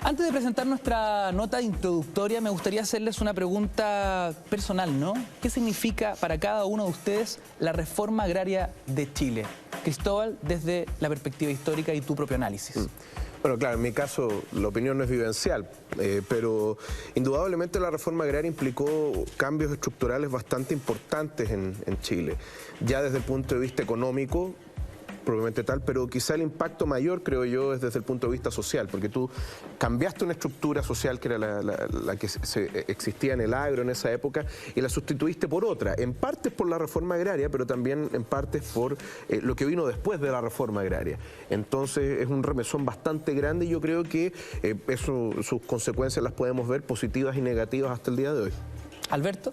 Antes de presentar nuestra nota introductoria, me gustaría hacerles una pregunta personal, ¿no? ¿Qué significa para cada uno de ustedes la reforma agraria de Chile? Cristóbal, desde la perspectiva histórica y tu propio análisis. Bueno, claro, en mi caso la opinión no es vivencial, pero indudablemente la reforma agraria implicó cambios estructurales bastante importantes en Chile, ya desde el punto de vista económico, probablemente tal, pero quizá el impacto mayor, creo yo, es desde el punto de vista social, porque tú cambiaste una estructura social que era la que existía en el agro en esa época y la sustituiste por otra, en partes por la reforma agraria, pero también en partes por lo que vino después de la reforma agraria. Entonces es un remesón bastante grande y yo creo que sus consecuencias las podemos ver positivas y negativas hasta el día de hoy. Alberto.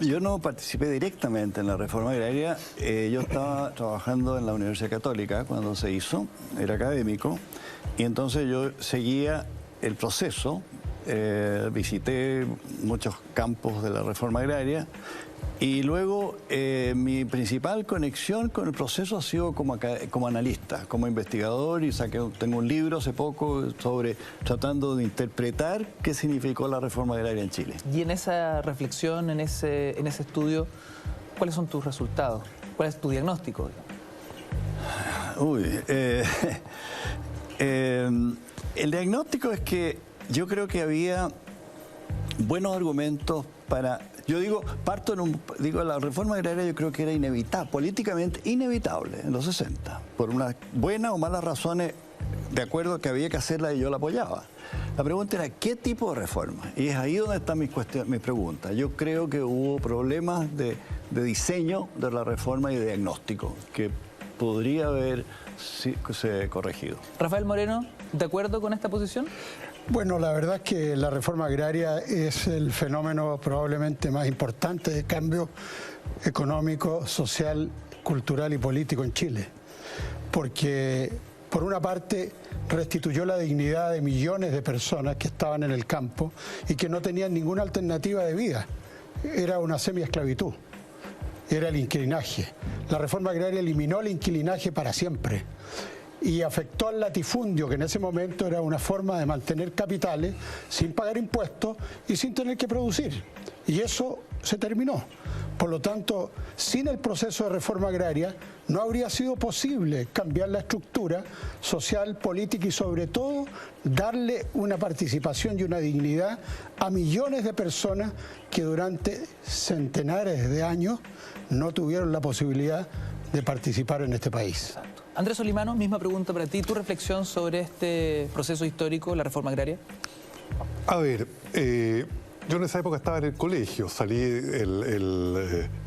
Yo no participé directamente en la reforma agraria. Yo estaba trabajando en la Universidad Católica cuando se hizo, era académico, y entonces yo seguía el proceso, visité muchos campos de la reforma agraria, y luego mi principal conexión con el proceso ha sido como analista, como investigador, y tengo un libro hace poco sobre tratando de interpretar qué significó la reforma agraria en Chile. Y en esa reflexión, en ese estudio, ¿cuáles son tus resultados? ¿Cuál es tu diagnóstico? El diagnóstico es que yo creo que había buenos argumentos para... Yo digo, la reforma agraria yo creo que era inevitable, políticamente inevitable en los 60, por unas buenas o malas razones, de acuerdo que había que hacerla y yo la apoyaba. La pregunta era, ¿qué tipo de reforma? Y es ahí donde está mi pregunta. Yo creo que hubo problemas de diseño de la reforma y de diagnóstico, que podría haberse corregido. Rafael Moreno, ¿de acuerdo con esta posición? Bueno, la verdad es que la reforma agraria es el fenómeno probablemente más importante de cambio económico, social, cultural y político en Chile. Porque, por una parte, restituyó la dignidad de millones de personas que estaban en el campo y que no tenían ninguna alternativa de vida. Era una semiesclavitud, era el inquilinaje. La reforma agraria eliminó el inquilinaje para siempre y afectó al latifundio, que en ese momento era una forma de mantener capitales sin pagar impuestos y sin tener que producir. Y eso se terminó. Por lo tanto, sin el proceso de reforma agraria no habría sido posible cambiar la estructura social, política y sobre todo darle una participación y una dignidad a millones de personas que durante centenares de años no tuvieron la posibilidad de participar en este país. Exacto. Andrés Solimano, misma pregunta para ti. ¿Tu reflexión sobre este proceso histórico, la reforma agraria? A ver, yo en esa época estaba en el colegio,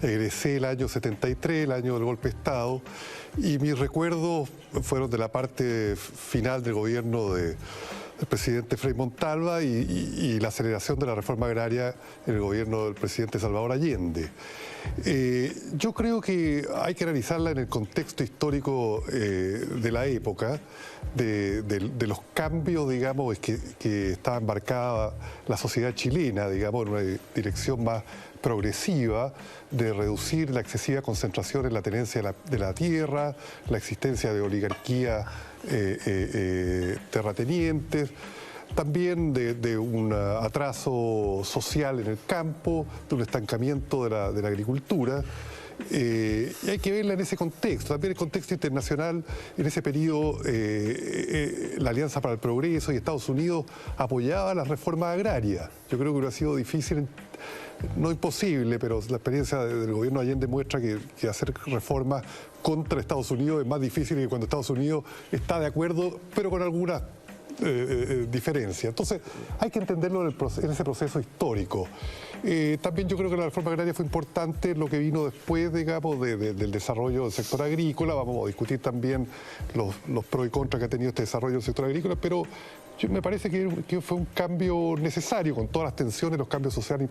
egresé el año 73, el año del golpe de Estado, y mis recuerdos fueron de la parte final del gobierno del presidente Frei Montalva y la aceleración de la reforma agraria en el gobierno del presidente Salvador Allende. Yo creo que hay que analizarla en el contexto histórico de la época, de los cambios, digamos, que estaba embarcada la sociedad chilena, digamos, en una dirección más progresiva de reducir la excesiva concentración en la tenencia de la tierra, la existencia de oligarquía terratenientes, también de un atraso social en el campo, de un estancamiento de la agricultura. Y hay que verla en ese contexto, también el contexto internacional. En ese periodo la Alianza para el Progreso y Estados Unidos apoyaba las reformas agrarias. Yo creo que hubiera sido difícil, no imposible, pero la experiencia del gobierno Allende muestra que hacer reformas contra Estados Unidos es más difícil que cuando Estados Unidos está de acuerdo, pero con algunas diferencias. Entonces hay que entenderlo en ese proceso histórico. También yo creo que la reforma agraria fue importante en lo que vino después, digamos, del desarrollo del sector agrícola. Vamos a discutir también los pros y contras que ha tenido este desarrollo del sector agrícola, pero me parece que fue un cambio necesario con todas las tensiones, los cambios sociales.